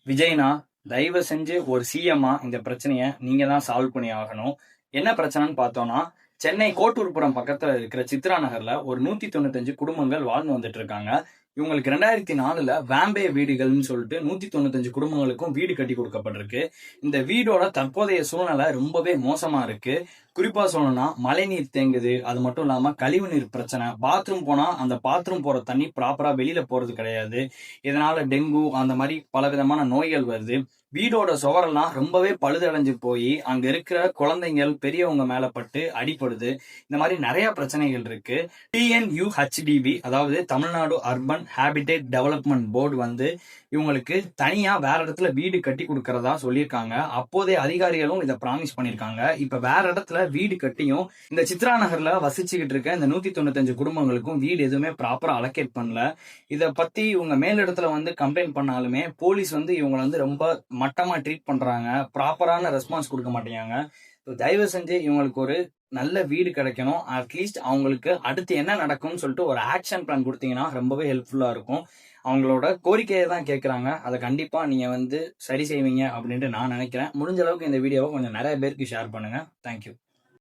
விஜய்னா தயவு செஞ்சு ஒரு சிஎம்மா இந்த பிரச்சனையை நீங்க தான் சால்வ் பண்ணி ஆகணும். என்ன பிரச்சனைன்னு பார்த்தோம்னா, சென்னை கோட்டூர்புரம் பக்கத்துல இருக்கிற சித்ரா நகர்ல ஒரு 195 குடும்பங்கள் வாழ்ந்து வந்துட்டு இருக்காங்க. இவங்களுக்கு 2004ல வேம்பே வீடுகள்னு சொல்லிட்டு 195 குடும்பங்களுக்கும் வீடு கட்டி கொடுக்கப்பட்டிருக்கு. இந்த வீடோட தற்போதைய சூழ்நிலை ரொம்பவே மோசமா இருக்கு. குறிப்பா சொல்லணும்னா மழைநீர் தேங்குது. அது மட்டும் இல்லாம கழிவு நீர் பிரச்சனை. பாத்ரூம் போனா அந்த பாத்ரூம் போற தண்ணி ப்ராப்பரா வெளியில போறது கிடையாது. இதனால டெங்கு அந்த மாதிரி பல விதமான நோய்கள் வருது. வீடோட சுவரெல்லாம் ரொம்பவே பழுதடைஞ்சு போய் அங்க இருக்கிற குழந்தைங்கள் பெரியவங்க மேல பட்டு அடிபடுது. இந்த மாதிரி நிறைய பிரச்சனைகள் இருக்கு. டிஎன்யூஹெச்டிபி அதாவது Tamil Nadu urban habitat development board வந்து இவங்களுக்கு தனியா வேற இடத்துல வீடு கட்டி கொடுக்கறதா சொல்லியிருக்காங்க. அப்போதைய அதிகாரிகளும் இதை ப்ராமிஸ் பண்ணியிருக்காங்க. இப்ப வேற இடத்துல வீடு கட்டியும் இந்த சித்ரா நகர்ல வசிச்சுக்கிட்டு இருக்க இந்த 195 குடும்பங்களுக்கும் வீடு எதுவுமே ப்ராப்பரா அலோகேட் பண்ணல. இதை பத்தி இவங்க மேலிடத்துல வந்து கம்ப்ளைண்ட் பண்ணாலுமே போலீஸ் வந்து இவங்களை வந்து ரொம்ப மட்டமா ட்ரீட் பண்றாங்க. ப்ராப்பரான ரெஸ்பான்ஸ் கொடுக்க மாட்டேங்காங்க. தயவு செஞ்சு இவங்களுக்கு ஒரு நல்ல வீடு கிடைக்கணும். அட்லீஸ்ட் அவங்களுக்கு அடுத்து என்ன நடக்கும்னு சொல்லிட்டு ஒரு ஆக்ஷன் பிளான் கொடுத்தீங்கன்னா ரொம்பவே ஹெல்ப்ஃபுல்லா இருக்கும். அவங்களோட கோரிக்கையை தான் கேட்குறாங்க. அதை கண்டிப்பா நீங்க வந்து சரி செய்வீங்க அப்படின்ட்டு நான் நினைக்கிறேன். முடிஞ்ச அளவுக்கு இந்த வீடியோவை கொஞ்சம் நிறைய பேருக்கு ஷேர் பண்ணுங்க. தேங்க்யூ.